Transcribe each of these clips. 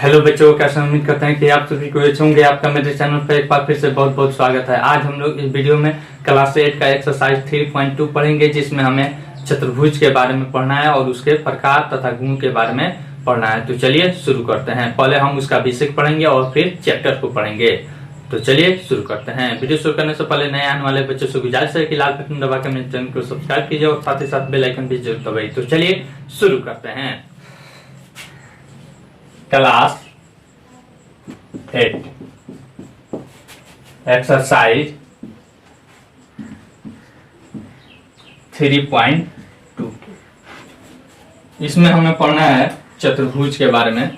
Hello बच्चों, कैसे उम्मीद करते हैं कि आप सभी को अच्छे होंगे। आपका मेरे चैनल पर एक बार फिर से बहुत बहुत स्वागत है। आज हम लोग इस वीडियो में क्लास 8 का एक्सरसाइज 3.2 पढ़ेंगे, जिसमें हमें चतुर्भुज के बारे में पढ़ना है और उसके प्रकार तथा गुण के बारे में पढ़ना है। तो चलिए शुरू करते हैं। पहले हम उसका बेसिक पढ़ेंगे और फिर चैप्टर को पढ़ेंगे। तो चलिए शुरू करते हैं। वीडियो शुरू करने से पहले नए आने वाले बच्चों से गुजारिश है कि लाल बटन दबा के मेरे चैनल को सब्सक्राइब कीजिए और साथ ही साथ बेल आइकन भी जरूर दबाइए। तो चलिए शुरू करते हैं। क्लास 8 एक्सरसाइज 3.2, इसमें हमें पढ़ना है चतुर्भुज के बारे में।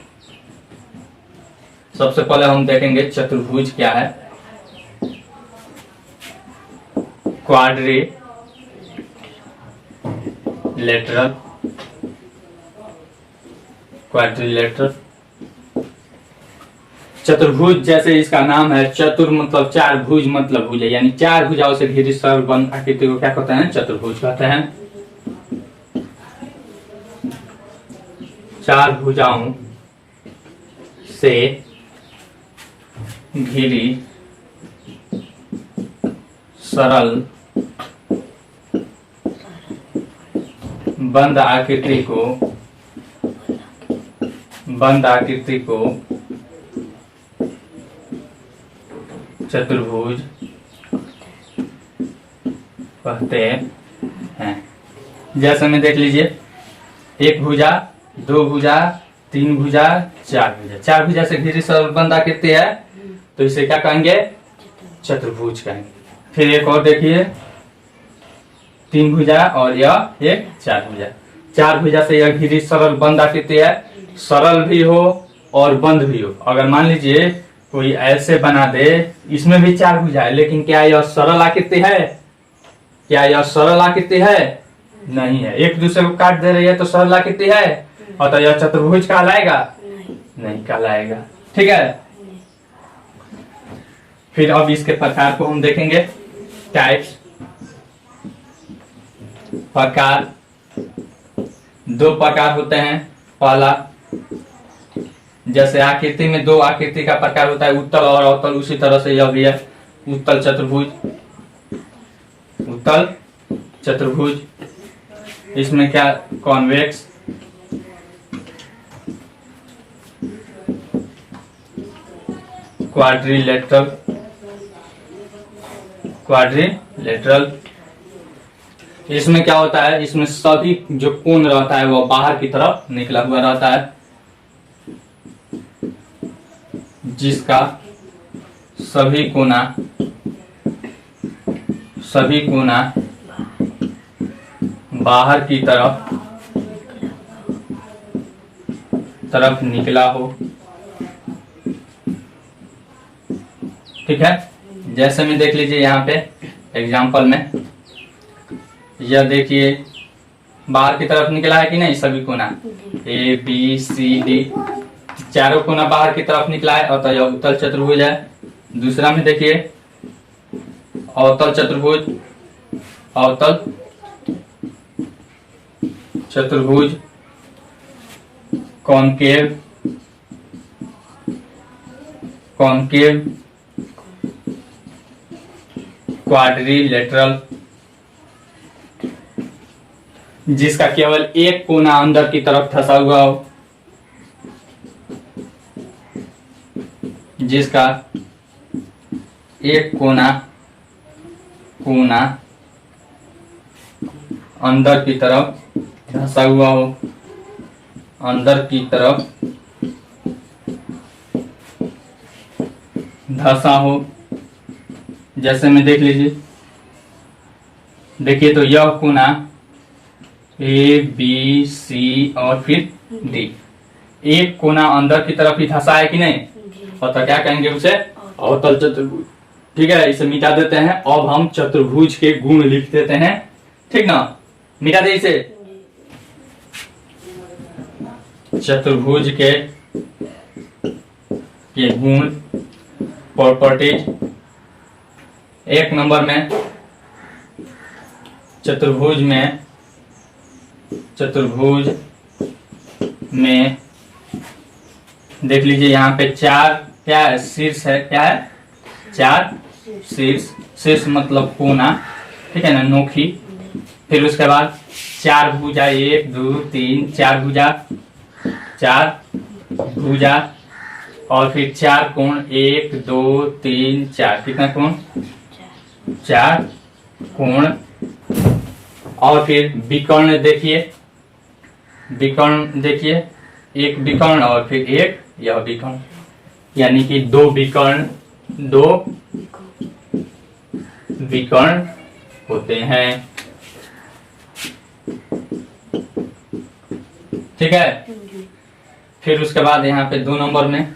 सबसे पहले हम देखेंगे चतुर्भुज क्या है। क्वाड्रिलेटरल, चतुर्भुज जैसे इसका नाम है। चतुर मतलब चार, भुज मतलब भुजा, यानी चार भुजाओं से घिरी सर्वबंध आकृति को क्या कहते हैं? चतुर्भुज कहते हैं। चार भुजाओं से घिरी सरल बंद आकृति को चतुर्भुज कहते हैं। जैसे में देख लीजिए, एक भुजा, दो भुजा, तीन भुजा, चार भुजा। चार भुजा से घिरी सरलबंद आकृति है, तो इसे क्या कहेंगे? चतुर्भुज कहेंगे। फिर एक और देखिए, तीन भुजा और यह एक चार भुजा। चार भुजा से यह घिरी सरलबंद आकृति है। सरल भी हो और बंद भी हो। अगर मान लीजिए कोई ऐसे बना दे, इसमें भी चार भुजा है, लेकिन क्या यह सरल आकृति है? क्या यह सरल आकृति है? नहीं है। एक दूसरे को काट दे रही है तो सरल आकृति है, और तो यह चतुर्भुज कहलाएगा? नहीं कहलाएगा। ठीक है। फिर अब इसके प्रकार को हम देखेंगे। टाइप्स, प्रकार, दो प्रकार होते हैं। पहला, जैसे आकृति में दो आकृति का प्रकार होता है, उत्तल और अवतल, उसी तरह से यह भी है उत्तल चतुर्भुज। उत्तल चतुर्भुज, इसमें क्या? कॉन्वेक्स, क्वाड्रिलेटरल, इसमें क्या होता है? इसमें सभी जो कोण रहता है वो बाहर की तरफ निकला हुआ रहता है, जिसका सभी कोना बाहर की तरफ निकला हो। ठीक है। जैसे में देख लीजिए, यहाँ पे एग्जांपल में यह देखिए, बाहर की तरफ निकला है कि नहीं? सभी कोना ए बी सी डी, चारों कोना बाहर की तरफ निकला है, और तो यह उत्तल चतुर्भुज है। दूसरा में देखिए, अवतल चतुर्भुज, कॉनकेव क्वाड्रिलेटरल, जिसका केवल एक कोना अंदर की तरफ धंसा हुआ हो, जिसका एक कोना अंदर की तरफ धंसा हुआ हो, अंदर की तरफ धंसा हो। जैसे में देख लीजिए, देखिए तो यह कोना ए बी सी और फिर डी, एक कोना अंदर की तरफ ही धंसा है कि नहीं? और तो क्या कहेंगे उसे? अवतल चतुर्भुज। ठीक है, इसे मिटा देते हैं। अब हम चतुर्भुज के गुण लिख देते हैं। ठीक ना? मिटा दे इसे। चतुर्भुज के गुण, प्रॉपर्टीज। एक नंबर में चतुर्भुज में देख लीजिए यहाँ पे 4 क्या है, शीर्ष है, क्या है 4 शीर्ष, शीर्ष मतलब कोना, ठीक है ना, नोखी। फिर उसके बाद 4 भुजा, 1 2 3, 4 भुजा, 4 भुजा, और फिर 4 कोण, 1 2 3 4, कितना कोण, 4 कोण। और फिर विकर्ण देखिए, विकर्ण देखिए, एक विकर्ण और फिर एक यह विकर्ण, यानी कि 2 विकर्ण, 2 विकर्ण होते हैं, ठीक है। फिर उसके बाद यहाँ पे 2 नंबर में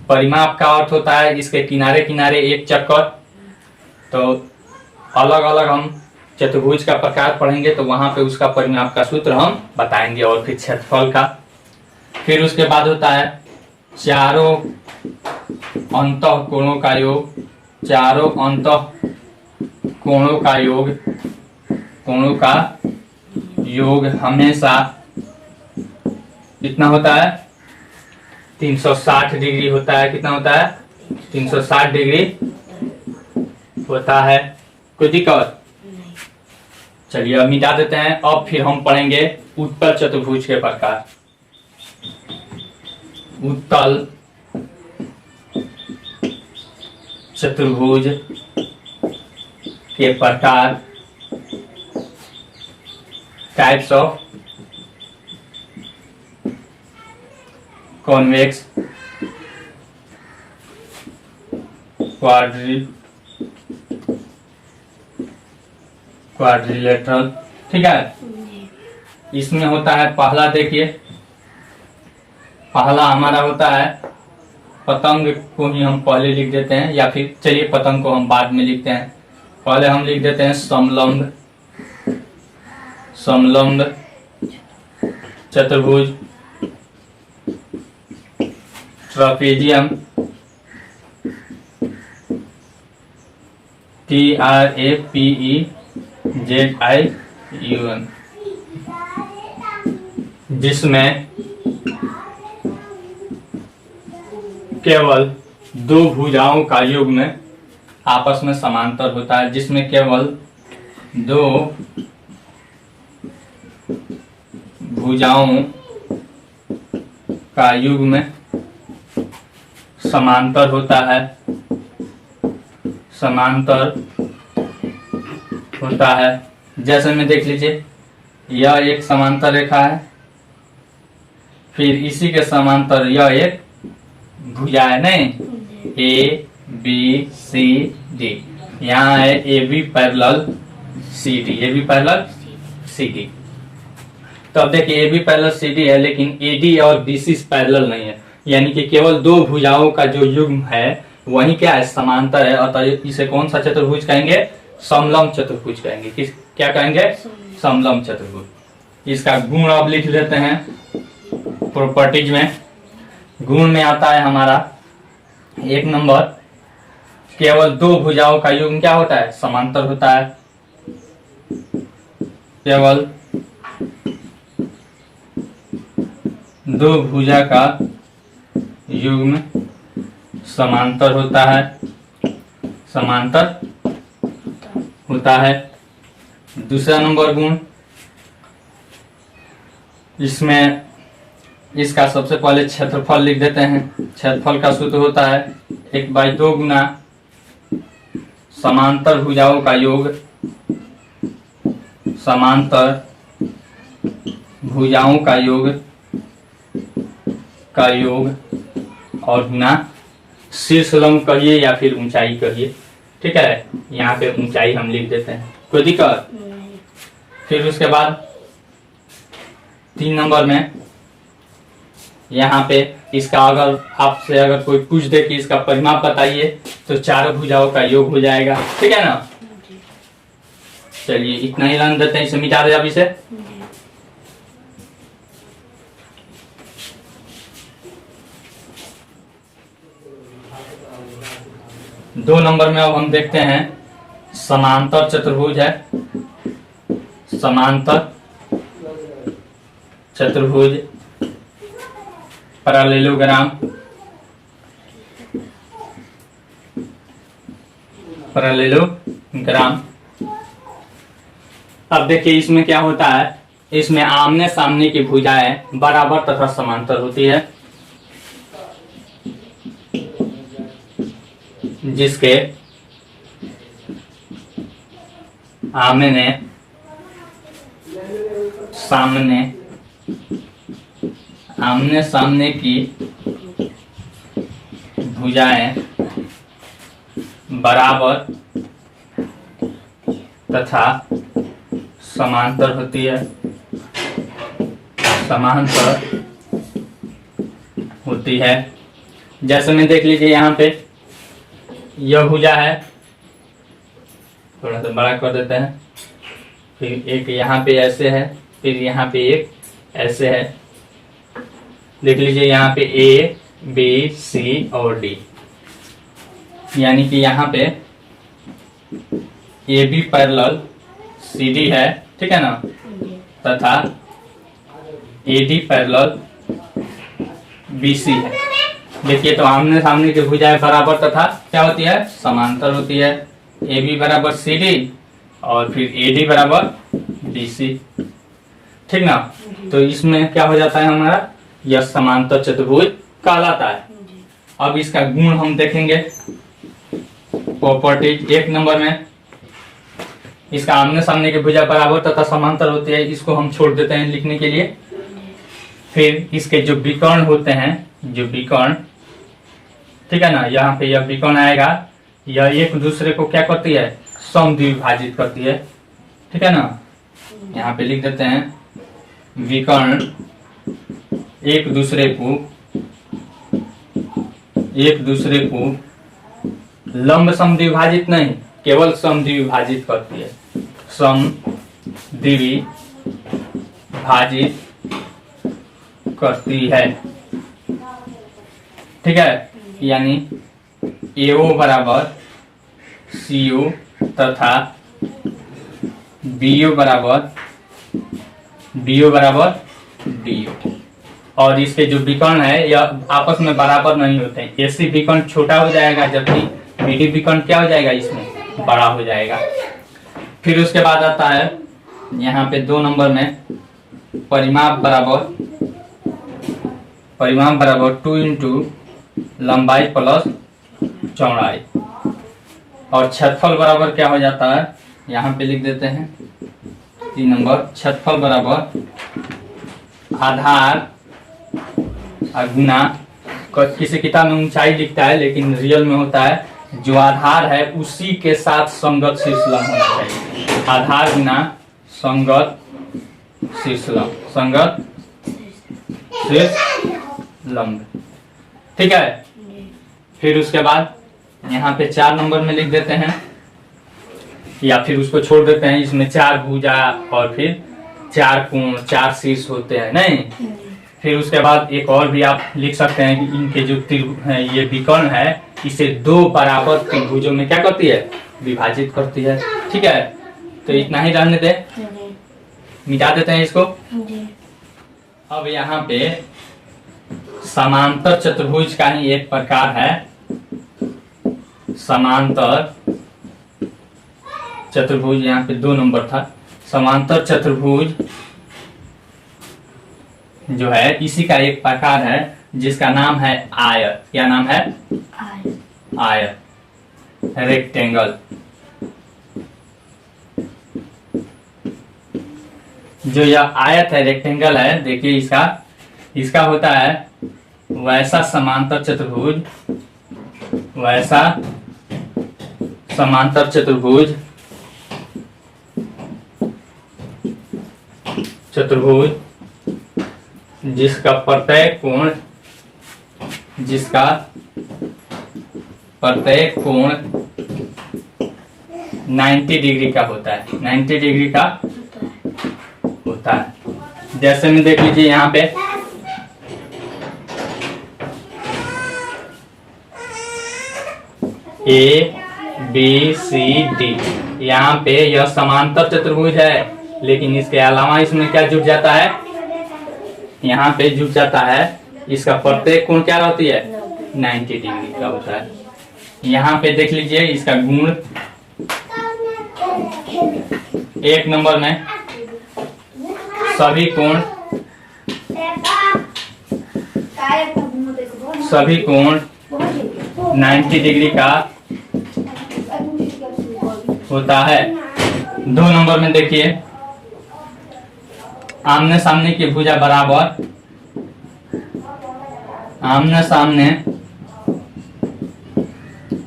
परिमाप का अर्थ होता है इसके किनारे किनारे एक चक्कर। तो अलग अलग हम चतुर्भुज का प्रकार पढ़ेंगे तो वहां पे उसका परिमाप का सूत्र हम बताएंगे, और फिर क्षेत्रफल का। फिर उसके बाद होता है चारों अंतः कोणों का योग, चारों अंतः कोणों का योग, कोणों का योग हमेशा कितना होता है, 360 डिग्री होता है। कितना होता है, 360 डिग्री होता है। कोई दिक्कत? चलिए अब मिटा देते हैं। अब फिर हम पढ़ेंगे उत्तल चतुर्भुज के प्रकार। उत्तल चतुर्भुज के प्रकार, टाइप्स ऑफ कॉन्वेक्स, क्वाड्रिलेटरल, ठीक है। इसमें होता है पहला, देखिए पहला हमारा होता है, पतंग को ही हम पहले लिख देते हैं, या फिर चलिए पतंग को हम बाद में लिखते हैं। पहले हम लिख देते हैं समलंब, समलंब चतुर्भुज, ट्रापेजियम, TRAPEZIUM, जिसमें केवल 2 भुजाओं का युग्म आपस में समांतर होता है, जिसमें केवल 2 भुजाओं का युग्म समांतर होता है, समांतर होता है। जैसे में देख लीजिए, यह एक समांतर रेखा है, फिर इसी के समांतर यह एक भुजा है, नहीं, ए बी सी डी, यहाँ है A B parallel C D, A B parallel C D. तो अब देखिए A B parallel C D है, लेकिन ए डी और बी सी पैरेलल नहीं है, यानी कि केवल 2 भुजाओं का जो युग्म है वही क्या है, समांतर है। अतः इसे कौन सा चतुर्भुज कहेंगे, समलंब चतुर्भुज कहेंगे। किस क्या कहेंगे, समलंब चतुर्भुज। इसका गुण अब लिख लेते हैं प्रॉपर्टीज में। गुण में आता है हमारा 1 नंबर, केवल 2 भुजाओं का युग्म क्या होता है, समांतर होता है। केवल 2 भुजा का युग्म समांतर होता है, समांतर होता है। दूसरा नंबर गुण, इसमें इसका सबसे पहले क्षेत्रफल लिख देते हैं। क्षेत्रफल का सूत्र होता है 1/2 गुना समांतर भुजाओं का योग, समांतर भुजाओं का योग और गुना शीर्ष लंब कहिए या फिर ऊंचाई कहिए, ठीक है। यहाँ पे ऊंचाई हम लिख देते हैं, कोई दिक्कत? फिर उसके बाद 3 नंबर में यहाँ पे इसका अगर आपसे अगर कोई पूछ दे कि इसका परिमाप बताइए तो 4 भुजाओं का योग हो जाएगा, ठीक है ना। चलिए इतना ही रन देते हैं, इसे मिटा दे अब इसे। दो नंबर में अब हम देखते हैं समांतर चतुर्भुज है, समांतर चतुर्भुज पैरेललोग्राम, पैरेललोग्राम। अब देखिए इसमें क्या होता है, इसमें आमने सामने की भुजाएं बराबर तथा समांतर होती है, जिसके आमने सामने की भुजाएं बराबर तथा समांतर होती है, जैसे में देख लीजिए यहाँ पे यह भुजा है, थोड़ा सा बड़ा कर देते हैं, फिर एक यहाँ पे ऐसे है, फिर यहाँ पे एक ऐसे है। देख लीजिए यहाँ पे ए बी सी और डी, यानी कि यहाँ पे A B parallel C D है, ठीक है ना, तथा A D parallel B C है। देखिए तो आमने सामने की भुजाएं बराबर तथा क्या होती है, समांतर होती है। ए बी बराबर सी डी और फिर ए डी बराबर डी सी, ठीक ना। तो इसमें क्या हो जाता है हमारा, यह समांतर चतुर्भुज कहलाता है। अब इसका गुण हम देखेंगे, प्रॉपर्टीज। एक नंबर में इसका आमने सामने की भुजा बराबर तथा समांतर होती है, इसको हम छोड़ देते हैं लिखने के लिए। फिर इसके जो विकर्ण होते हैं, जो विकर्ण, ठीक है ना, यहाँ पे यह विकर्ण आएगा, यह एक दूसरे को क्या करती है, समद्विभाजित करती है, ठीक है ना। यहाँ पे लिख देते हैं विकर्ण एक दूसरे को लंब समद्विभाजित नहीं, केवल समद्विभाजित करती है, समद्विभाजित करती है, ठीक है। यानी AO बराबर CO तथा BO बराबर DO। और इसके जो विकर्ण है यह आपस में बराबर नहीं होते हैं। AC विकर्ण छोटा हो जाएगा, जबकि BD विकर्ण क्या हो जाएगा, इसमें बड़ा हो जाएगा। फिर उसके बाद आता है यहाँ पे 2 नंबर में परिमाप बराबर 2 इंटू लंबाई प्लस चौड़ाई, और क्षेत्रफल बराबर क्या हो जाता है, यहाँ पे लिख देते हैं 3 नंबर, क्षेत्रफल बराबर आधार गुना, किसी किताब में ऊंचाई लिखता है लेकिन रियल में होता है जो आधार है उसी के साथ संगत शीर्षलंब होना चाहिए। आधार गुना संगत शीर्षलंब, ठीक है। फिर उसके बाद यहाँ पे 4 नंबर में लिख देते हैं, या फिर उसको छोड़ देते हैं। इसमें 4 भुजा और फिर 4 कोण, 4 शीर्ष होते हैं, नहीं। फिर उसके बाद एक और भी आप लिख सकते हैं कि इनके जो ये विकर्ण है, इसे 2 बराबर त्रिभुजों में क्या करती है, विभाजित करती है, ठीक है। तो इतना ही रहने दे, मिटा देते हैं इसको। अब यहाँ पे समांतर चतुर्भुज का ही एक प्रकार है, समांतर चतुर्भुज। यहाँ पे 2 नंबर था। समांतर चतुर्भुज जो है इसी का एक प्रकार है जिसका नाम है आयत। क्या नाम है, आयत, रेक्टेंगल। जो यह आयत है, रेक्टेंगल है, देखिए इसका होता है वैसा समांतर चतुर्भुज, जिसका प्रत्येक कोण 90 डिग्री का होता है, 90 डिग्री का होता है। जैसे में देख लीजिए यहाँ पे ABCD, यहाँ पे यह समांतर चतुर्भुज है, लेकिन इसके अलावा इसमें क्या जुड़ जाता है, यहाँ पे जुड़ जाता है इसका प्रत्येक कोण क्या रहती है 90 डिग्री का होता है। यहाँ पे देख लीजिए इसका गुण 1 नंबर में सभी कोण 90 डिग्री का होता है। 2 नंबर में देखिए आमने सामने की भुजा बराबर, आमने सामने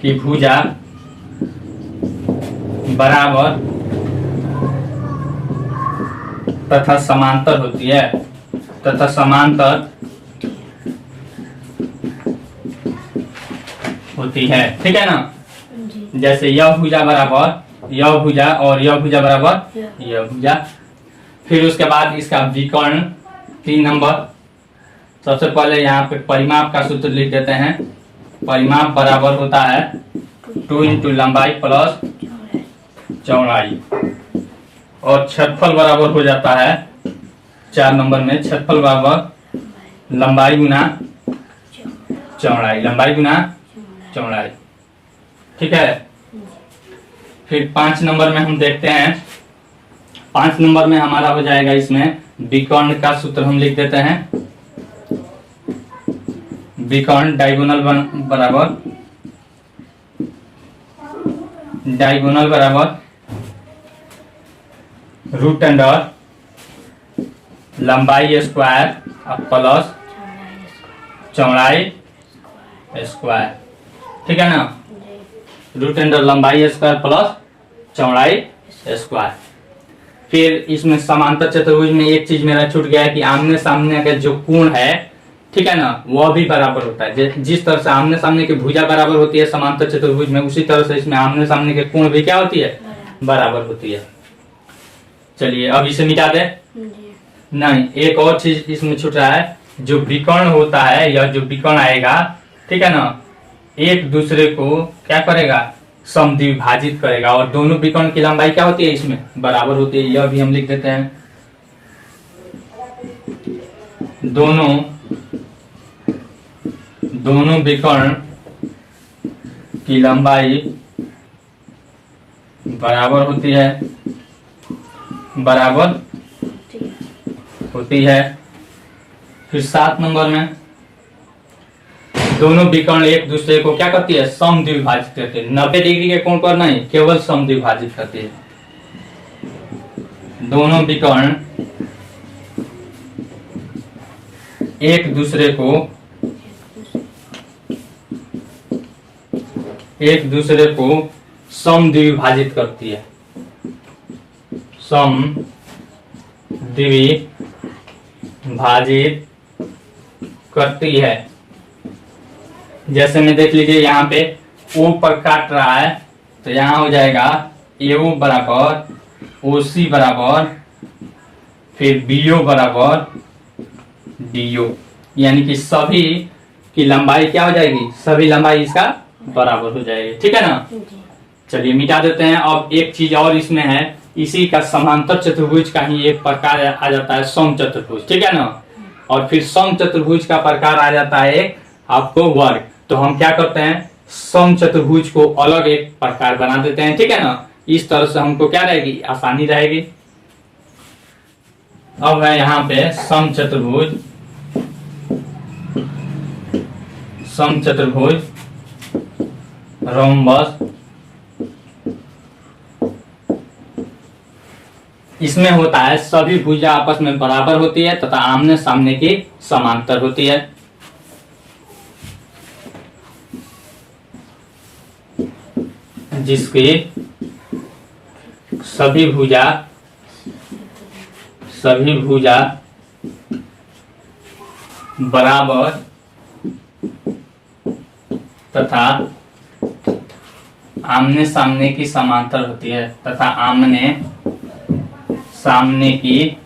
की भुजा बराबर तथा समांतर होती है, तथा समांतर होती है। ठीक है ना। जैसे यह भुजा बराबर यह भुजा और यह भुजा बराबर यह भुजा। फिर उसके बाद इसका विकर्ण 3 नंबर। सबसे पहले यहाँ पे परिमाप का सूत्र लिख देते हैं। परिमाप बराबर होता है 2 इंटू लंबाई प्लस चौड़ाई, और क्षेत्रफल बराबर हो जाता है 4 नंबर में क्षेत्रफल बराबर लंबाई गुना चौड़ाई, लंबाई गुना चौड़ाई। ठीक है। फिर 5 नंबर में हम देखते हैं, 5 नंबर में हमारा हो जाएगा इसमें विकर्ण का सूत्र हम लिख देते हैं। विकर्ण डायगोनल बराबर रूट अंडर लंबाई स्क्वायर प्लस चौड़ाई स्क्वायर। ठीक है ना। रूट अंडर लंबाई स्क्वायर प्लस चौड़ाई स्क्वायर। फिर इसमें समांतर चतुर्भुज में एक चीज मेरा छूट गया है कि आमने सामने का जो कोण है, ठीक है ना, वह भी बराबर होता है। जिस तरह से आमने सामने की भुजा बराबर होती है समांतर चतुर्भुज में, उसी तरह से इसमें आमने सामने के कोण भी क्या होती है बराबर होती है। चलिए अब इसे मिटा दे। नहीं, एक और चीज इसमें छूट रहा है। जो विकर्ण होता है, यह जो विकर्ण आएगा, ठीक है ना, एक दूसरे को क्या करेगा समद्विभाजित करेगा, और दोनों विकर्ण की लंबाई क्या होती है इसमें बराबर होती है। यह भी हम लिख देते हैं। दोनों विकर्ण की लंबाई बराबर होती है, बराबर होती है। फिर 7 नंबर में दोनों विकर्ण एक दूसरे को क्या करती है समद्विभाजित करती है। 90 डिग्री के कोण पर नहीं, केवल समद्विभाजित करती है। दोनों विकर्ण एक दूसरे को समद्विभाजित करती है, समद्विभाजित करती है। जैसे में देख लीजिए यहाँ पे ओ पर काट रहा है, तो यहाँ हो जाएगा AO बराबर OC बराबर फिर BO बराबर DO, यानी कि सभी की लंबाई क्या हो जाएगी, सभी लंबाई इसका बराबर हो जाएगी। ठीक है ना। चलिए मिटा देते हैं। अब एक चीज और इसमें है, इसी का समांतर चतुर्भुज का ही एक प्रकार आ जाता है समचतुर्भुज। ठीक है ना। और फिर समचतुर्भुज का प्रकार आ जाता है एक आपको वर्ग। तो हम क्या करते हैं समचतुर्भुज को अलग एक प्रकार बना देते हैं। ठीक है ना। इस तरह से हमको क्या रहेगी आसानी रहेगी। अब है यहाँ पे समचतुर्भुज रोम्बस। इसमें होता है सभी भुजा आपस में बराबर होती है तथा आमने सामने की समांतर होती है। जिसकी सभी भुजा बराबर तथा आमने सामने की समांतर होती है, तथा आमने सामने की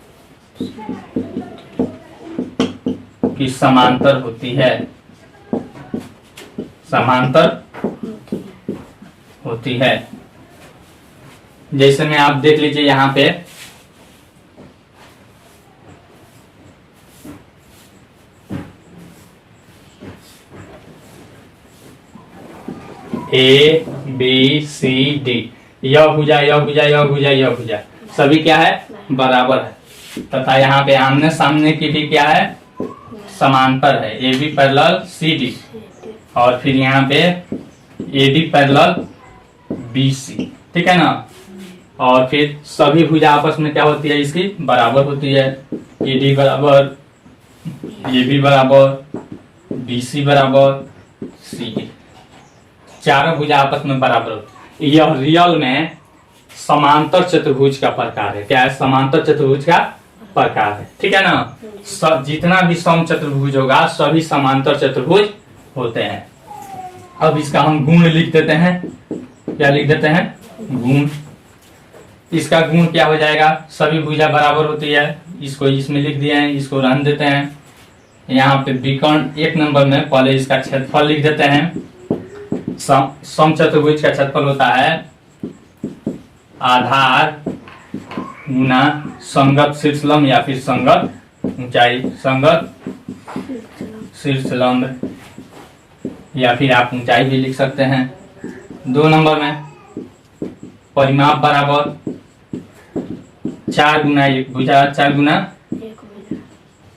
समांतर होती है, समांतर होती है। जैसे में आप देख लीजिए यहाँ पे ए बी सी डी, यह भुजा यह भुजा यह भुजा यह भुजा सभी क्या है, बराबर है। तथा यहाँ पे आमने सामने की भी क्या है, समांतर है, A B parallel C D, और फिर यहाँ पे A D parallel B C, ठीक है ना। और फिर सभी भुजा आपस में क्या होती है, इसकी बराबर होती है, ए डी बराबर ए बी बराबर बी सी बराबर सी डी, चारों भुजा आपस में बराबर होती है। यह रियल में समांतर चतुर्भुज का प्रकार है। क्या है, समांतर चतुर्भुज का प्रकार है, ठीक है ना। जितना भी सम चतुर्भुज होगा सभी समांतर चतुर्भुज होते हैं। अब इसका हम गुण लिख देते हैं, क्या लिख देते हैं, गुण। इसका गुण क्या हो जाएगा, सभी भुजा बराबर होती है, इसको इसमें लिख दिए हैं, इसको रहने देते हैं। यहाँ पे विकर्ण एक नंबर में पहले इसका क्षेत्रफल लिख देते हैं। सम चतुर्भुज का क्षेत्रफल होता है आधार गुना संगत शीर्षलंब या फिर संगत ऊंचाई, संगत शीर्षलंब या फिर आप ऊंचाई भी लिख सकते हैं। 2 नंबर में परिमाप बराबर 4 गुना 1 भुजा, 4 गुना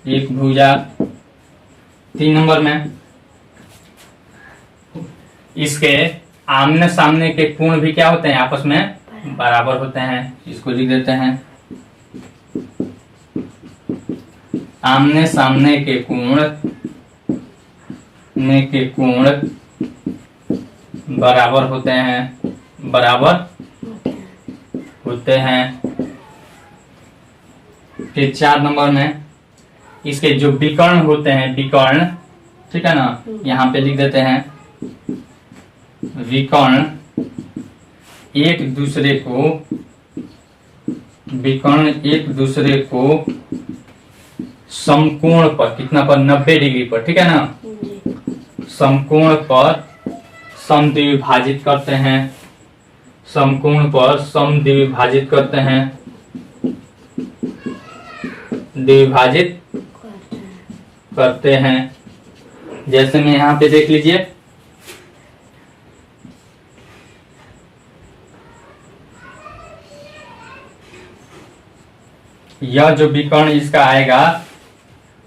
1 भुजा। 3 नंबर में इसके आमने सामने के कोण भी क्या होते हैं, आपस में बराबर होते हैं, इसको लिख देते हैं। आमने सामने के कोण बराबर होते हैं, बराबर होते हैं। फिर 4 नंबर में इसके जो विकर्ण होते हैं, विकर्ण, ठीक है ना, यहाँ पे लिख देते हैं विकर्ण एक दूसरे को समकोण पर, कितना पर, 90 डिग्री पर, ठीक है ना, समकोण पर समद्विभाजित करते हैं, समकोण पर समद्विभाजित करते हैं, द्विभाजित करते हैं। जैसे में यहाँ पे देख लीजिए, यह जो विकर्ण इसका आएगा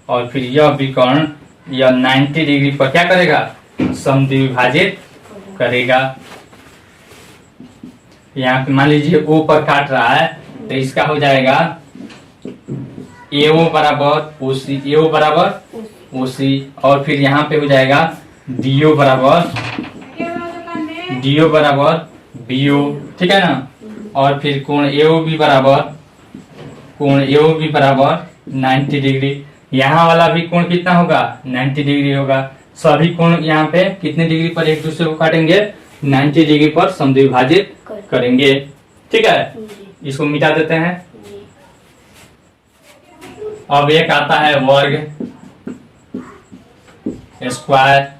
और फिर यह विकर्ण यह 90 डिग्री पर क्या करेगा, समद्विभाजित करेगा। यहाँ पे मान लीजिए ओ पर काट रहा है तो इसका हो जाएगा AO बराबर OC, AO बराबर OC, और फिर यहाँ पे हो जाएगा DO बराबर BO, ठीक है ना। और फिर कोण AOB बराबर 90 डिग्री। यहाँ वाला भी कोण कितना होगा, 90 डिग्री होगा। सभी कोण यहाँ पे कितने डिग्री पर एक दूसरे को काटेंगे, 90 डिग्री पर समद्विभाजित करेंगे, ठीक है। इसको मिटा देते हैं। अब एक आता है वर्ग, स्क्वायर।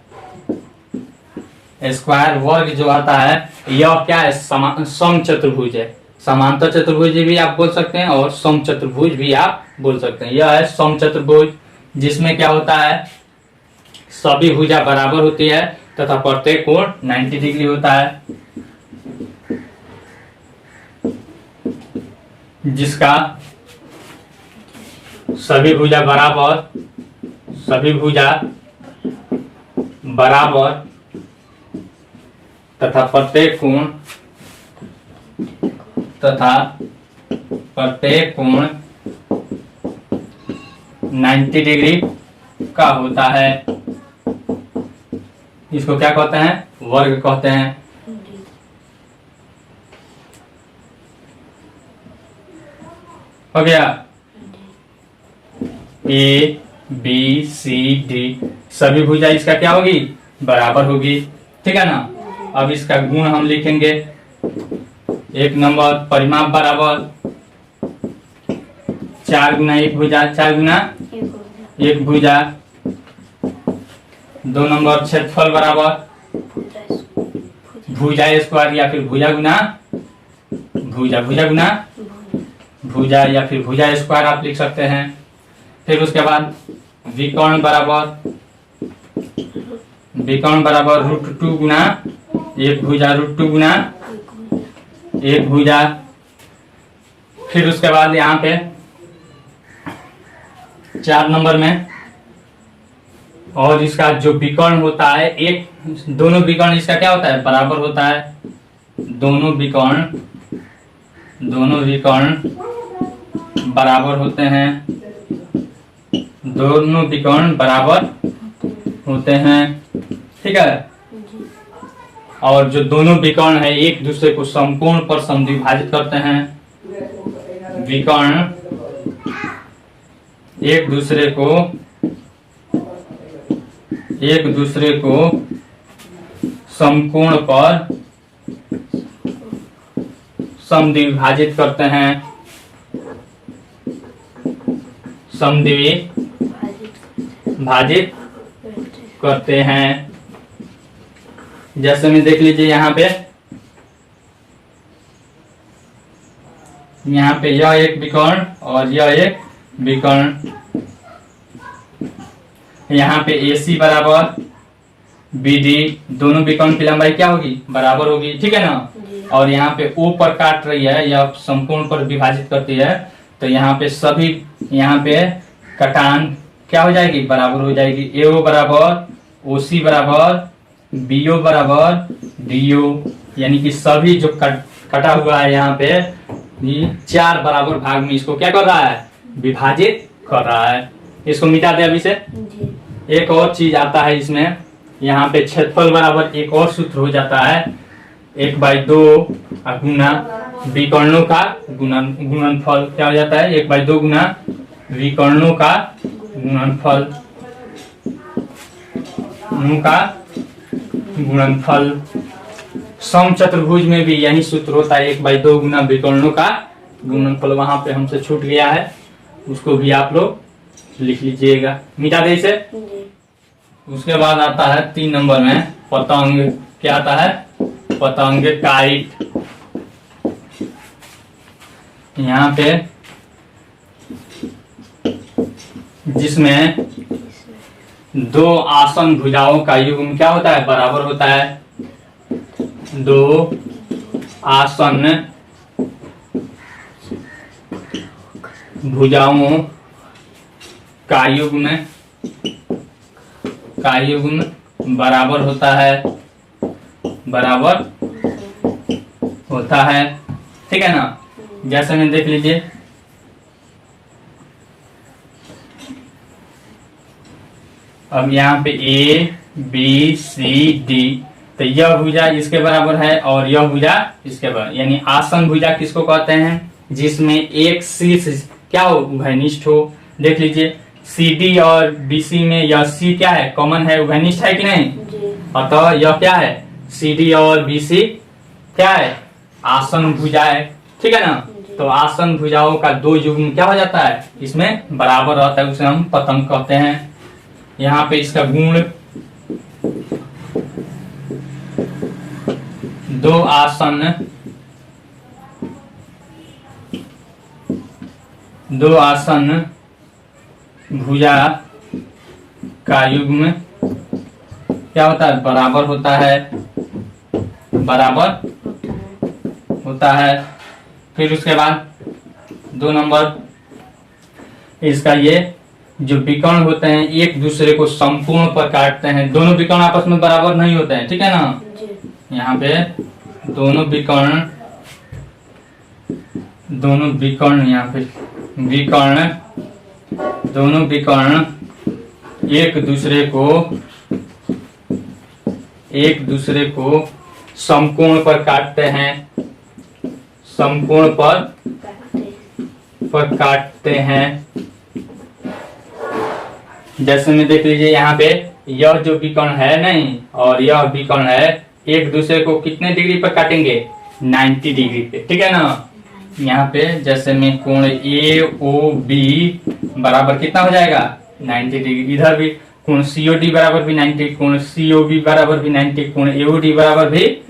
स्क्वायर वर्ग जो आता है यह क्या है, सम चतुर्भुज है। समांतर चतुर्भुज भी आप बोल सकते हैं और सम चतुर्भुज भी आप बोल सकते हैं। यह है सम चतुर्भुज, जिसमें क्या होता है, सभी भुजा बराबर होती है तथा प्रत्येक कोण 90 डिग्री होता है। जिसका सभी भुजा बराबर तथा प्रत्येक कोण 90 डिग्री का होता है। इसको क्या कहते हैं, वर्ग कहते हैं। हो गया, A B C D सभी भुजा इसका क्या होगी, बराबर होगी, ठीक है ना। अब इसका गुण हम लिखेंगे। 1 नंबर परिमाप बराबर 4 गुना 1 भुजा, 4 गुना 1 भुजा। 2 नंबर क्षेत्रफल बराबर भुजा स्क्वायर या फिर भुजा गुना भुजा, भुजा गुना भुजा या फिर भुजा स्क्वायर आप लिख सकते हैं। फिर उसके बाद विकर्ण बराबर √2 गुना एक भुजा √2 गुना एक भुजा। फिर उसके बाद यहाँ पे 4 नंबर में, और इसका जो विकर्ण होता है, एक दोनों विकर्ण इसका क्या होता है, बराबर होता है। दोनों विकर्ण बराबर होते हैं, दोनों विकर्ण बराबर होते हैं, ठीक है। और जो दोनों विकर्ण है एक दूसरे को समकोण पर समद्विभाजित करते हैं। विकर्ण एक दूसरे को समकोण पर समद्विभाजित करते हैं, समद्विभाजित करते हैं। जैसे में देख लीजिए यहाँ पे यह एक विकर्ण और यह एक विकर्ण। यहाँ पे AC बराबर BD, दोनों विकर्ण की लंबाई क्या होगी, बराबर होगी, ठीक है ना। और यहाँ पे O पर काट रही है या समकोण पर विभाजित करती है, तो यहाँ पे सभी, यहाँ पे कटान क्या हो जाएगी, बराबर हो जाएगी। AO बराबर OC बराबर BO बराबर DO, यानी कि सभी जो कटा हुआ है यहाँ पे 4 बराबर भाग में इसको क्या कर रहा है, विभाजित कर रहा है। इसको मिटा दे अभी से। एक और चीज आता है इसमें, यहाँ पे क्षेत्रफल बराबर एक और सूत्र हो जाता है, 1/2 गुना विकर्णों का गुणनफल। क्या हो जाता है, 1/2 गुना विकर्णों का गुणनफल। समचतुर्भुज में भी यही सूत्र होता है, 1/2 गुना विकर्णों का गुणनफल। वहां पे हमसे छूट गया है, उसको भी आप लोग लिख लीजिएगा, मिटा दे इसे। उसके बाद आता है 3 नंबर में पतंग। क्या आता है, पतंग, काइट। यहाँ पे जिसमें 2 आसन भुजाओं का युग्म क्या होता है, बराबर होता है। 2 आसन भुजाओं का युग्म बराबर होता है, ठीक है ना। जैसे में देख लीजिए, अब यहाँ पे ABCD, तो यह भुजा इसके बराबर है और यह भुजा इसके बराबर, यानी आसन भुजा किसको कहते हैं, जिसमें एक शीर्ष क्या हो, उभयनिष्ठ हो। देख लीजिए CD और BC में यह C क्या है, कॉमन है, उभयनिष्ठ है कि नहीं। अतः यह क्या है, CD और BC क्या है, आसन भुजा है, ठीक है ना। तो आसन भुजाओं का 2 युग्म क्या हो जाता है, इसमें बराबर रहता है, उसे हम पतंग कहते हैं। यहाँ पे इसका गुण 2 आसन भुजा का युग्म क्या होता है, बराबर होता है। फिर उसके बाद 2 नंबर, इसका ये जो विकर्ण होते हैं एक दूसरे को समकोण पर काटते हैं। दोनों विकर्ण आपस में बराबर नहीं होते हैं, ठीक है ना। यहाँ पे दोनों विकर्ण यहाँ पे दोनों विकर्ण एक दूसरे को समकोण पर काटते हैं, जैसे में देख लीजिए यहाँ पे यह जो विकर्ण है नहीं और यह विकर्ण है, एक दूसरे को कितने डिग्री पर काटेंगे, 90 डिग्री पे, ठीक है ना। यहाँ पे जैसे में कोण AOB बराबर कितना हो जाएगा, 90 डिग्री। इधर भी कोण COD बराबर भी 90, कोण COB बराबर भी 90, कोण AOD बराबर भी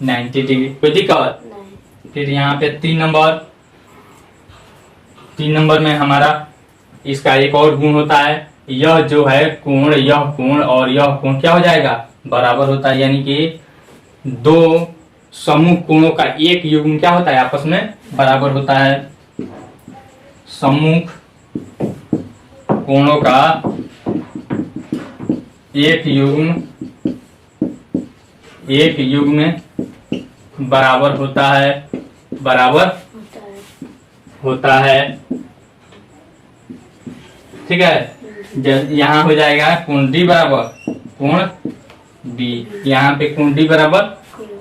90 डिग्री। कोई दिक्कत। फिर यहाँ पे 3 नंबर में हमारा इसका एक और गुण होता है, यह जो है कोण, यह कोण और यह कोण क्या हो जाएगा, बराबर होता है। यानी कि दो समूह कोणों का एक युग्म क्या होता है, आपस में बराबर होता है। समूह कोणों का एक युग्म बराबर होता है, बराबर होता है। ठीक है, यहाँ हो जाएगा कोण डी बराबर कोण बी, यहाँ पे कोण डी बराबर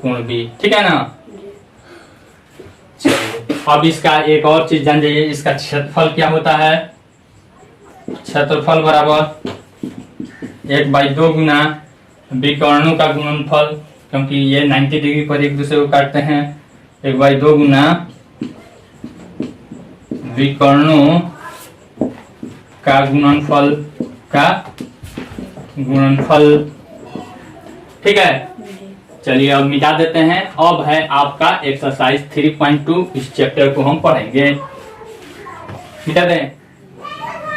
कोण बी। ठीक है ना। चलिए अब इसका एक और चीज जान जाइए, इसका क्षेत्रफल क्या होता है। क्षेत्रफल बराबर 1/2 गुना विकर्णों का गुणनफल, क्योंकि ये 90 डिग्री पर एक दूसरे को काटते हैं। 1/2 गुना विकर्णों का गुणनफल। ठीक है, चलिए अब मिटा देते हैं। अब है आपका एक्सरसाइज 3.2, इस चैप्टर को हम पढ़ेंगे। मिटा दें।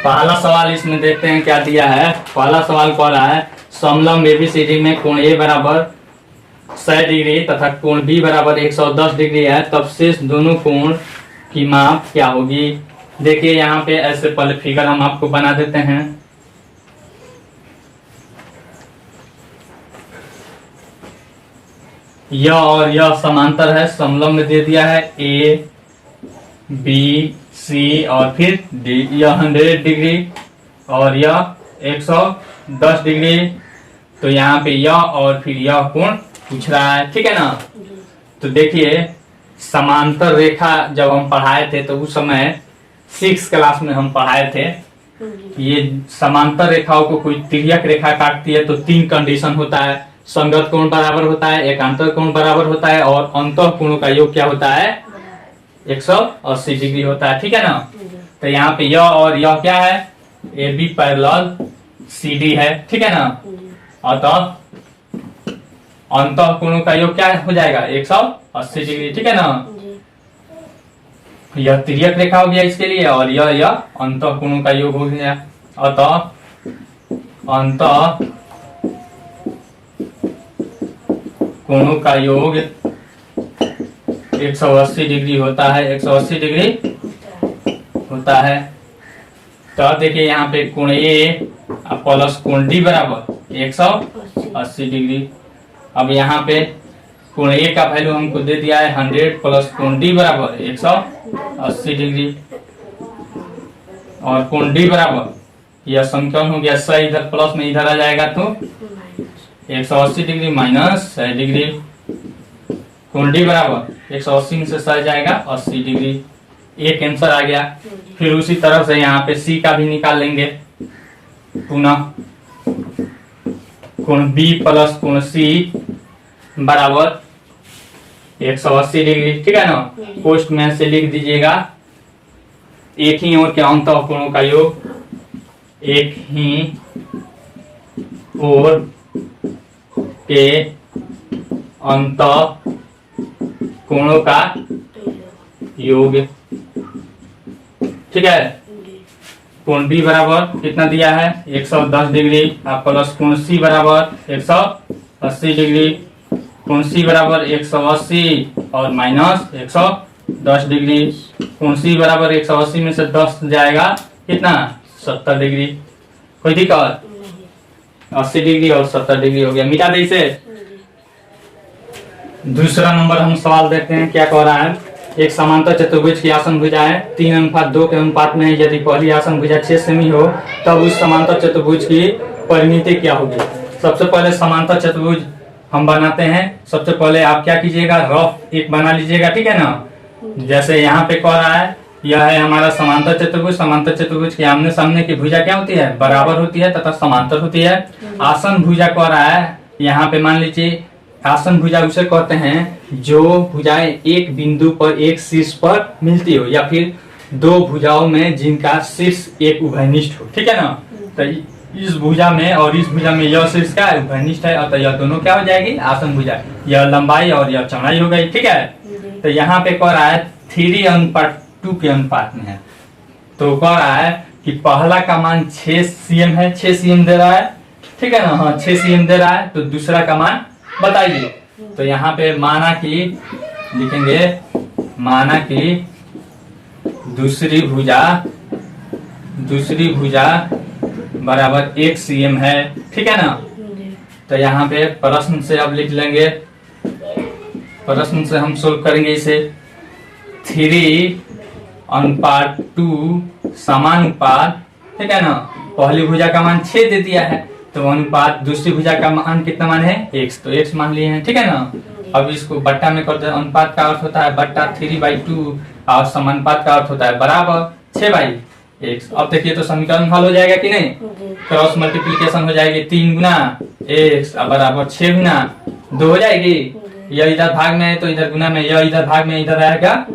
पहला सवाल इसमें देखते हैं क्या दिया है। पहला सवाल कह रहा है समलंब एबीसीडी में कोण ए बराबर 100 डिग्री तथा कोण बी बराबर 110 डिग्री है, तब शेष दोनों कोण की माप क्या होगी। देखिए यहाँ पे ऐसे पहले फिगर हम आपको बना देते हैं। यह और यह समांतर है, समलंब दे दिया है ए बी सी और फिर डी। यह 100 डिग्री और यह 110 डिग्री, तो यहाँ पे यह और फिर यह कोण पूछ रहा है। ठीक है ना। तो देखिए समांतर रेखा जब हम पढ़ाए थे तो उस समय 6 क्लास में हम पढ़ाए थे। ये समांतर रेखाओं को कोई तिर्यक रेखा काटती है तो 3 कंडीशन होता है। संगत कोण बराबर होता है, एकांतर कोण बराबर होता है और अंतः कोणों का योग क्या होता है 180 डिग्री होता है। ठीक है ना। तो यहाँ पे यह और यह क्या है, A B parallel C D है। ठीक है ना। अतः अंतः कोणों का योग क्या हो जाएगा 180 डिग्री। ठीक है ना। यह तिर्यक रेखा हो गया इसके लिए और यह अंतः कोणों का योग हो गया। अतः अंतः कोणों का योग 180 डिग्री होता है, 180 डिग्री होता है। तो देखिए यहाँ पे कोण ए प्लस कोण डी बराबर 180 डिग्री। अब यहाँ पे कोण ए का वैल्यू हमको दे दिया है 100 प्लस कोण डी बराबर 180 डिग्री और कोण डी बराबर यह संख्यान हो गया 100, इधर प्लस में इधर आ जाएगा तो 180 डिग्री माइनस 100 डिग्री। कोण डी बराबर 180 में से 100 जाएगा 80 डिग्री। एक आंसर आ गया। फिर उसी तरह से यहाँ पे सी का भी निकाल लेंगे पुनः। कोण बी प्लस कोण सी बराबर 180 डिग्री। ठीक है ना। पोस्ट में से लिख दीजिएगा एक ही ओर के अंतः कोणों का योग, एक ही ओर के अंतः कोणों का योग। ठीक है। कोण बी बराबर कितना दिया है 110 डिग्री प्लस कोण सी बराबर 180 डिग्री। कोण सी बराबर 180 और माइनस 110 डिग्री। कोण सी बराबर 180 में से 10 जाएगा कितना 70 डिग्री। कोई दिक्कत 80 डिग्री और 70 डिग्री हो गया। मिटा दे इसे। दूसरा नंबर हम सवाल देखते हैं क्या कह रहा है। एक समांतर चतुर्भुज की आसन भुजाएं 3:2 के अनुपात में है। यदि पहली आसन भुजा 6 सेमी हो तब उस समांतर चतुर्भुज की परिमिति क्या होगी। सबसे पहले समांतर चतुर्भुज हम बनाते हैं। सबसे पहले आप क्या कीजिएगा रफ एक बना लीजिएगा। ठीक है ना। जैसे यहाँ पे कह रहा है यह है हमारा समांतर चतुर्भुज। समांतर चतुर्भुज के आमने सामने की भुजा क्या होती है बराबर होती है तथा समांतर होती है। आसन भुजा कह रहा है यहाँ पे मान लीजिए आसन भुजा उसे कहते हैं जो भुजाएं एक बिंदु पर एक शीर्ष पर मिलती हो या फिर दो भुजाओं में जिनका शीर्ष एक उभयनिष्ठ हो। ठीक है ना। तो इस भुजा में और इस भुजा में यह शीर्ष क्या है उभयनिष्ठ है, अतः यह दोनों क्या हो जाएगी आसन भुजा। यह लंबाई और यह चौड़ाई हो गई। ठीक है। तो यहाँ पे कह रहा है 3:2 के अनुपात में है। तो कह रहा है कि पहला का मान 6 cm है, 6 cm दे रहा है। ठीक है ना। हाँ 6 cm दे रहा है। तो दूसरा का मान बताइए। तो यहाँ पे माना कि लिखेंगे, माना कि दूसरी भुजा बराबर 1 cm है, ठीक है ना। तो यहाँ पे प्रश्न से अब लिख लेंगे, प्रश्न से हम सोल्व करेंगे इसे। 3:2 समानुपात, ठीक है ना। पहली भुजा का मान 6 दे दिया है, तो अनुपात दूसरी भुजा का मान कितना मान है x, तो x मान लिए हैं, ठीक है ना। अब इसको बट्टा में करते हैं। अनुपात का अर्थ होता है बट्टा 3/2 और समानुपात का अर्थ होता है बराबर 6/x। अब देखिए तो समीकरण हल हो जाएगा कि नहीं, क्रॉस मल्टीप्लीकेशन हो जाएगी। 3 गुना x बराबर 6 गुना 2 हो जाएगी। यह इधर भाग में है तो इधर गुना में, यह इधर भाग में इधर आएगा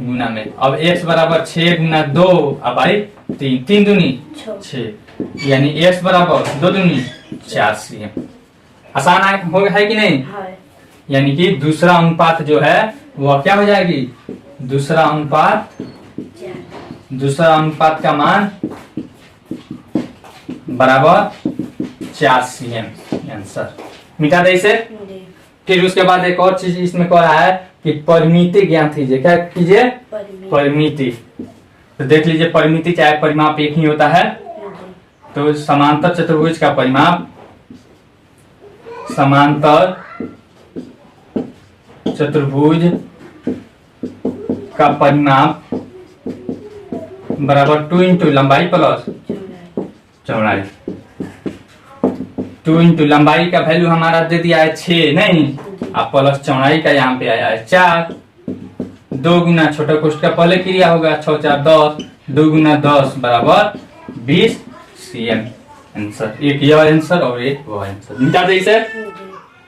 गुना में। अब x बराबर 6 गुना 2 अब भाई 3 दूनी 6, यानी x बराबर 2 दूनी 4 cm। आसान हो गया है कि नहीं। यानी कि दूसरा अनुपात जो है वह क्या हो जाएगी, दूसरा अनुपात का मान बराबर 4 cm, आंसर। मिटा दे इसे। फिर उसके बाद एक और चीज इसमें कह रहा है कि परिमिति ज्ञान कीजिए। क्या कीजिए, परिमिति। तो देख लीजिए, परिमिति चाहे परिमाप एक ही होता है। तो समांतर चतुर्भुज का परिमाप, समांतर चतुर्भुज का परिमाप बराबर 2 इंटू लंबाई प्लस चौड़ाई। 2 इंटू लंबाई का वैल्यू हमारा दे दिया है 6 नहीं, अब प्लस चौड़ाई का यहाँ पे आया है 4। 2 गुना छोटा कोष्ठ का पहले क्रिया होगा, 6 4 10, 2 गुना 10 बराबर 20 cm, आंसर। एक यह आंसर और एक वो आंसर। मिटा दे इसे।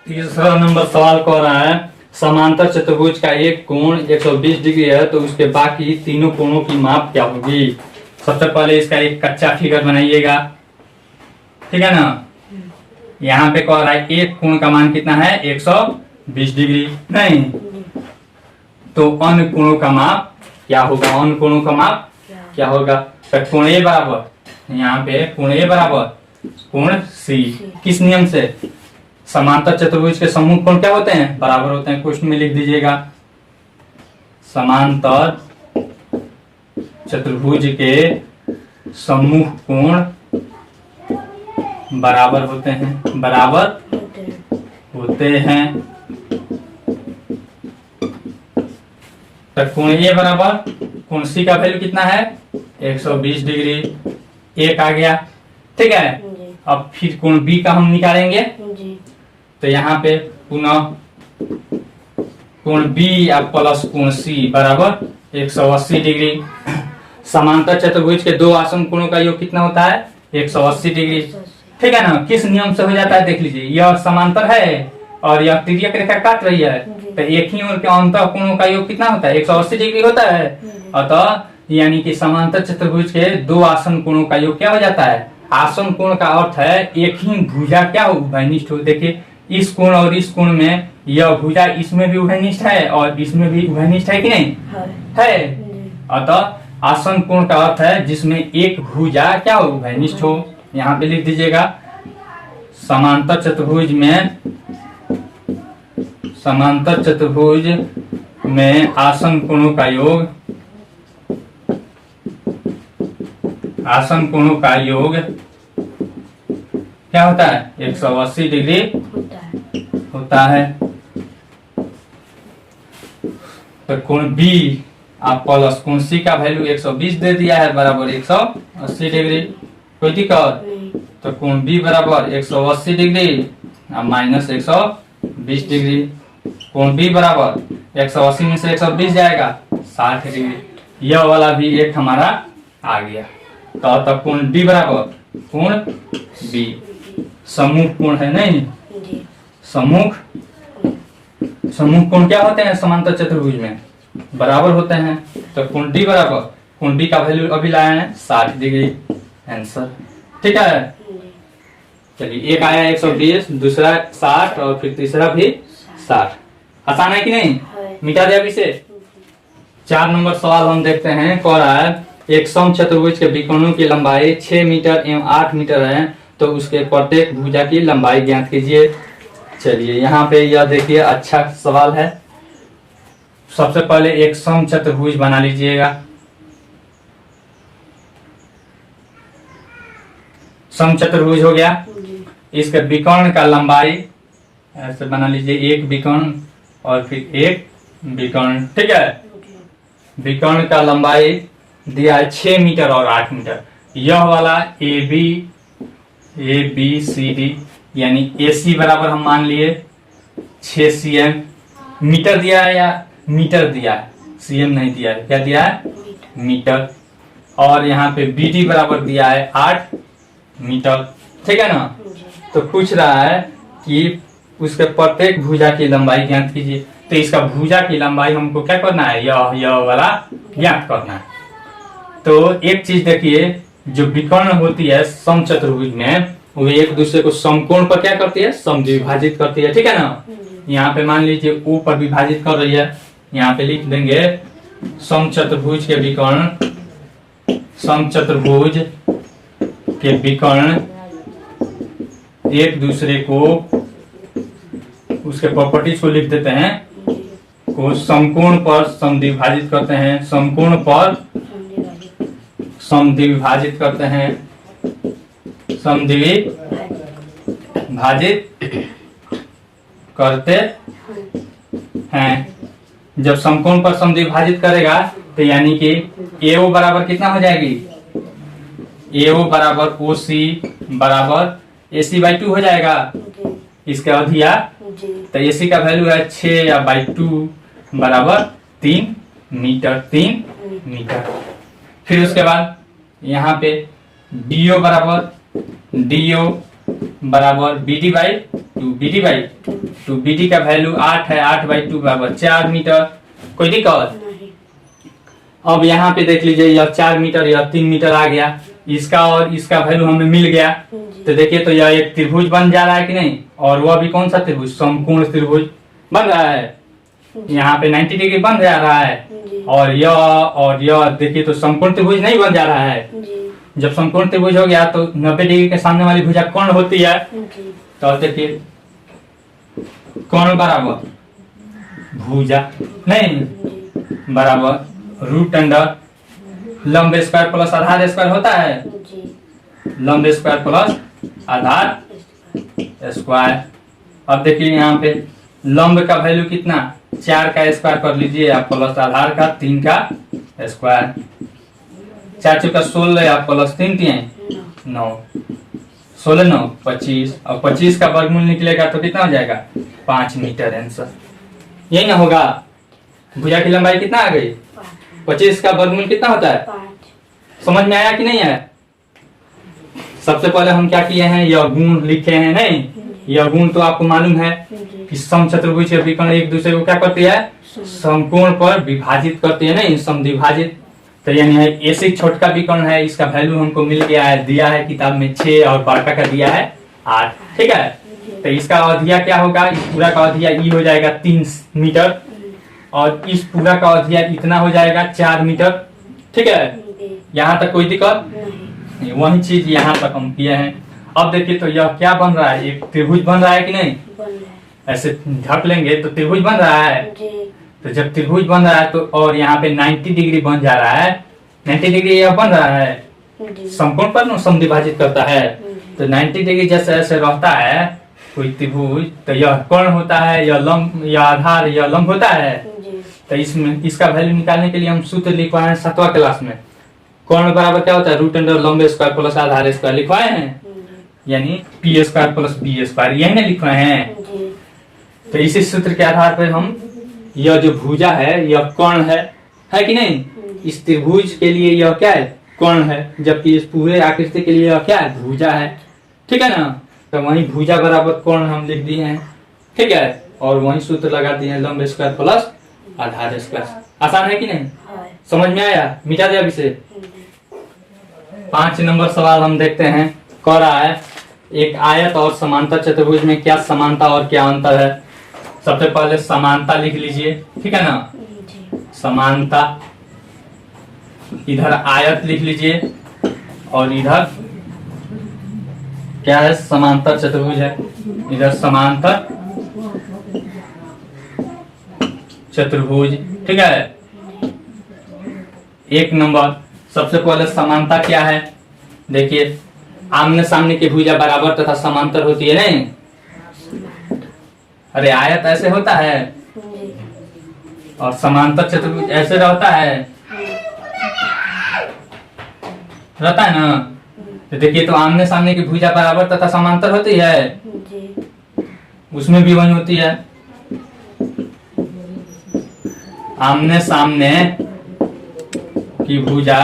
तीसरा नंबर सवाल कह रहा है समांतर चतुर्भुज का एक कोण 120 डिग्री है, तो उसके बाकी तीनों कोणों की माप क्या होगी। सबसे पहले इसका एक कच्चा फिगर बनाइएगा, ठीक है ना। यहाँ पे कह रहा है एक कोण का मान कितना है 120 डिग्री नहीं, तो अन्य कोणों का माप क्या होगा, अन्य कोणों का माप क्या होगा। तो कोण ए बराबर, यहाँ पे कोण ए बराबर कोण सी, किस नियम से, समांतर चतुर्भुज के समूह कोण क्या होते हैं, बराबर होते हैं। क्वेश्चन में लिख दीजिएगा, समांतर चतुर्भुज के समूह कोण बराबर होते हैं, बराबर होते हैं। तो कोण ए बराबर कोण सी का वैल्यू कितना है 120 डिग्री, एक आ गया, ठीक है। अब फिर कोण बी का हम निकालेंगे, तो यहाँ पे पुनः कोण बी अब प्लस कोण सी बराबर 180 डिग्री। समांतर चतुर्भुज के दो आसन कोणों का योग कितना होता है 180 डिग्री, ठीक है ना। किस नियम से हो जाता है देख लीजिए, यह समांतर है और यह तिर्यक रेखा काट रही है, तो एक ही ओर के अंतर कोणों का योग कितना होता है 180 डिग्री होता है। अतः यानी कि समांतर चतुर्भुज के दो आसन कोणों का योग क्या हो जाता है, आसन कोण का अर्थ है एक ही भुजा क्या हो उभयनिष्ठ हो। देखिए इस कोण और इस कोण में यह भुजा इसमें भी उभयनिष्ठ है और इसमें भी उभयनिष्ठ है कि नहीं है। अतः आसन कोण का अर्थ है जिसमें एक भुजा क्या हो उभयनिष्ठ हो। यहाँ पे लिख दीजिएगा, समांतर चतुर्भुज में आसन कोणों का योग, आसन कोणों का योग क्या होता है 180 डिग्री होता है। तो कोण बी आप प्लस कोण सी का वैल्यू 120 दे दिया है बराबर 180 डिग्री, कोई दिक्कत। तो कोण बी बराबर 180 डिग्री माइनस 120 डिग्री। कोण बी बराबर 180 में से 120 जाएगा 60 डिग्री। यह वाला भी एक हमारा आ गया। तो तब कोण बी बराबर कोण बी समूह कोण है नहीं, समूह कोण क्या होते हैं समांतर चतुर्भुज में बराबर होते हैं। तो कोण डी बराबर कोण डी का वैल्यू अभी लाया है 60 डिग्री, आंसर, ठीक है। चलिए एक आया 120, दूसरा 60 और फिर तीसरा भी 60। आसान है कि नहीं, मिटा दिया इसे। 4 नंबर सवाल हम देखते हैं। कह रहा है एक सम चतुर्भुज के विकर्णों की लंबाई 6 मीटर एवं 8 मीटर है, तो उसके प्रत्येक भुजा की लंबाई ज्ञात कीजिए। चलिए यहाँ पे यह देखिए अच्छा सवाल है। सबसे पहले एक समचतुर्भुज बना लीजिएगा। समचतुर्भुज हो गया। इसके विकर्ण का लंबाई ऐसे बना लीजिए, एक विकर्ण और फिर एक विकर्ण, ठीक है। विकर्ण का लंबाई दिया है 6 मीटर और 8 मीटर। यह वाला ए बी सी डी यानी AC बराबर हम मान लिए 6 cm। मीटर दिया है या मीटर दिया है, cm नहीं दिया है, क्या दिया है, मीटर। और यहाँ पे BD बराबर दिया है 8 मीटर, ठीक है ना। तो पूछ रहा है कि उसके प्रत्येक भुजा की लंबाई ज्ञात कीजिए। तो इसका भुजा की लंबाई हमको क्या करना है, यह वाला ज्ञात करना है। तो एक चीज देखिए, जो विकर्ण होती है समचतुर्भुज में, वो एक दूसरे को समकोण पर क्या करती है, समद्विभाजित करती है, ठीक है ना। यहाँ पे मान लीजिए O पर विभाजित कर रही है, यहाँ पे लिख देंगे समचतुर्भुज के विकर्ण, समचतुर्भुज के विकर्ण एक दूसरे को, उसके प्रॉपर्टीज को लिख देते हैं, को समकोण पर समद्विभाजित करते हैं, समकोण पर समद्विभाजित करते हैं, समद्विभाजित करते हैं। जब समकोण पर समद्विभाजित करेगा तो यानी कि AO बराबर कितना हो जाएगी, AO बराबर OC बराबर AC/2 हो जाएगा। इसके अधिया तो AC का वैल्यू है 6/2 बराबर 3 मीटर। फिर उसके बाद यहाँ पे DO बराबर BD/2, BD का वैल्यू 8 है, 8/2 बराबर 4 मीटर। कोई दिक्कत? अब यहाँ पे देख लीजिए, यह 4 मीटर, यह 3 मीटर आ गया। इसका और इसका वैल्यू हमें मिल गया। तो देखिए, तो यह एक त्रिभुज बन जा रहा है कि नहीं, और वह भी कौन सा त्रिभुज, समकोण त्रिभुज बन रहा है। यहाँ पे 90 डिग्री बन जा रहा है, और यह देखिए तो समकोण त्रिभुज नहीं बन जा रहा है। जब समकोण त्रिभुज हो गया तो 90 डिग्री के सामने वाली भुजा कौन होती है। तो देखिए, कौन बराबर भुजा नहीं बराबर रूट अंडर लंब स्क्वायर प्लस आधार स्क्वायर होता है, लंब स्क्वायर प्लस आधार स्क्वायर। अब देखिए यहाँ पे लंब का वैल्यू कितना, 4 का स्क्वायर कर लीजिए आप, प्लस आधार का 3 का स्क्वायर, 4 चौका 16 आप प्लस 3 9, 16 9 25, और 25 का वर्गमूल निकलेगा तो कितना हो जाएगा, 5 मीटर आंसर। यही ना होगा। भुजा की लंबाई कितना आ गई, 25 का वर्गमूल कितना होता है, 5। समझ में आया कि नहीं है। सबसे पहले हम क्या किए हैं, यह गुण लिखे हैं, नहीं यह गुण तो आपको मालूम है कि समचतुर्भुज के विकर्ण एक दूसरे को क्या करती है, समकोण पर विभाजित करती है, नहीं समद्विभाजित। तो यानी ऐसे छोटा विकर्ण है, इसका वैल्यू हमको मिल गया है, दिया है किताब में 6 और बड़का का दिया है 8, ठीक है। तो इसका अधिया क्या होगा, इस पूरा का अधिया ई हो जाएगा 3 मीटर, और इस पूरा का अधिया इतना हो जाएगा 4 मीटर, ठीक है। यहाँ तक कोई दिक्कत नहीं, वही चीज यहाँ तक हम किए हैं। अब देखिए तो यह क्या बन रहा है, एक त्रिभुज बन रहा है कि नहीं, ऐसे ढक लेंगे तो त्रिभुज बन रहा है। तो जब त्रिभुज बन रहा है तो, और यहाँ पे 90 डिग्री बन जा रहा है, 90 डिग्री यह बन रहा है, समकोण पर समद्विभाजित करता है। तो 90 डिग्री जैसे ऐसे रहता है कोई त्रिभुज, तो यह कोण होता है, यह लंब, यह आधार, यह लंब होता है। तो इसमें इसका वैल्यू निकालने के लिए हम सूत्र लिखवाए हैं 7वां क्लास में। कोण बराबर क्या होता है, रूट अंडर लंब स्क्वायर प्लस आधार स्क्वायर लिखवाए हैं, यानी P square plus B square, यही ना लिखवाए हैं। तो इसी सूत्र के आधार पर हम, यह जो भुजा है यह कोण है कि नहीं, इस त्रिभुज के लिए यह क्या है, कोण है, जबकि इस पूरे आकृति के लिए यह क्या है, भुजा है, ठीक है ना। तो वही भुजा बराबर कोण हम लिख दिए हैं, ठीक है, और वही सूत्र लगा दिए हैं, लंब स्क्वायर प्लस आधार स्क्वायर। आसान है कि नहीं, समझ में आया, मिटा दिया विषय। 5 नंबर सवाल हम देखते हैं, कह रहा है एक आयत और समांतर चतुर्भुज में क्या समानता और क्या अंतर है। सबसे पहले समानता लिख लीजिए, ठीक है ना, समानता, इधर आयत लिख लीजिए और इधर क्या है, समांतर चतुर्भुज है, इधर समांतर चतुर्भुज। ठीक है, एक नंबर सबसे पहले समानता क्या है, देखिए आमने सामने की भुजा बराबर तथा समांतर होती है नहीं। अरे आयत ऐसे होता है और समांतर चतुर्भुज ऐसे रहता है ना। तो देखिए, तो आमने सामने की भुजा बराबर तथा समांतर होती है, उसमें भी वही होती है। आमने सामने की भुजा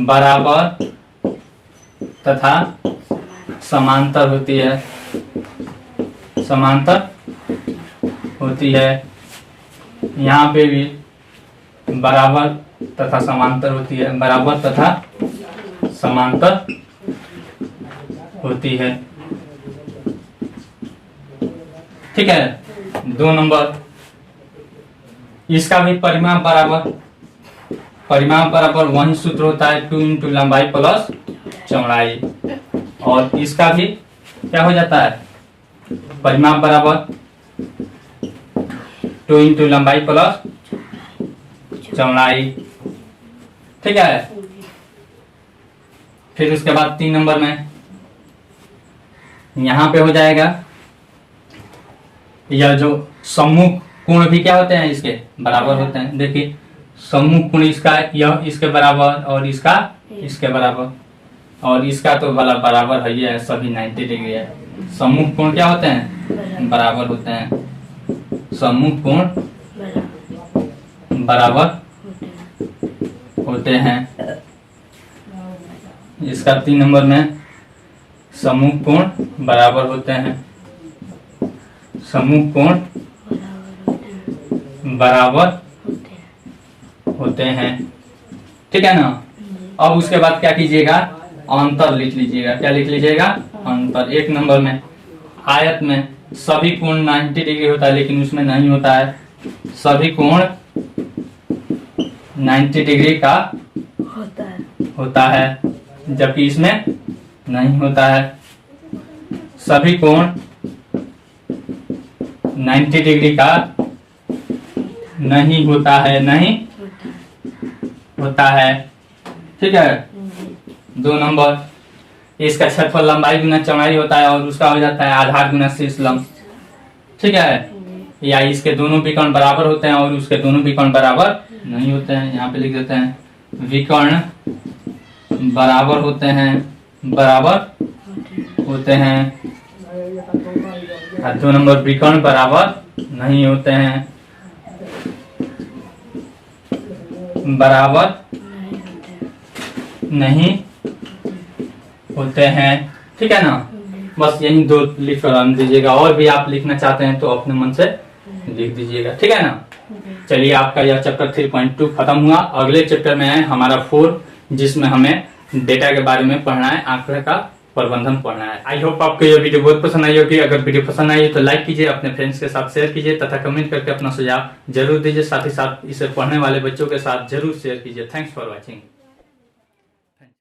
बराबर तथा समांतर होती है, समांतर होती है। यहाँ पे भी बराबर तथा समांतर होती है, बराबर तथा समांतर होती है। ठीक है, 2 नंबर इसका भी परिमाप बराबर, परिमाप बराबर वही सूत्र होता है 2 इंटू लंबाई प्लस चौड़ाई। और इसका भी क्या हो जाता है, परिमाप बराबर 2 इंटू लंबाई प्लस चौड़ाई। ठीक है, फिर उसके बाद 3 नंबर में यहां पे हो जाएगा, यह जो सम्मुख कोण भी क्या होते हैं, इसके बराबर होते हैं। देखिए सम्मुख कोण इसका, यह इसके बराबर और इसका इसके बराबर, और इसका तो वाला बराबर है, ये सभी 90 डिग्री है। सम्मुख कोण क्या होते हैं, बराबर होते हैं। सम्मुख कोण बराबर होते हैं। इसका 3 नंबर में सम्मुख कोण बराबर होते हैं, सम्मुख कोण बराबर होते हैं। ठीक है ना। अब उसके बाद क्या कीजिएगा, अंतर लिख लीजिएगा। क्या लिख लीजिएगा, अंतर। 1 नंबर में आयत में सभी कोण 90 डिग्री होता है, लेकिन उसमें नहीं होता है। सभी कोण 90 डिग्री का होता है, जबकि इसमें नहीं होता है। सभी कोण 90 डिग्री का नहीं होता है, नहीं होता है। ठीक है, 2 नंबर इसका क्षेत्रफल लंबाई गुना चौड़ाई होता है, और उसका हो जाता है आधार गुना शीर्ष लंब। ठीक है, या इसके दोनों विकर्ण बराबर होते हैं और उसके दोनों विकर्ण बराबर नहीं होते हैं। यहाँ पे लिख देते हैं विकर्ण बराबर होते हैं, बराबर होते हैं। 2 नंबर विकर्ण बराबर नहीं होते हैं, बराबर नहीं होते हैं। ठीक है ना। बस यही 2 लिख कर दीजिएगा, और भी आप लिखना चाहते हैं तो अपने मन से लिख दीजिएगा। ठीक है ना। चलिए, आपका यह चैप्टर 3.2 खत्म हुआ। अगले चैप्टर में है हमारा 4, जिसमें हमें डेटा के बारे में पढ़ना है, आंकड़े का प्रबंधन पढ़ना है। आई होप आपको यह वीडियो बहुत पसंद आई होगी। अगर वीडियो पसंद आई तो लाइक कीजिए, अपने फ्रेंड्स के साथ शेयर कीजिए तथा कमेंट करके अपना सुझाव जरूर दीजिए। साथ ही साथ इसे पढ़ने वाले बच्चों के साथ जरूर शेयर कीजिए। Thanks for watching.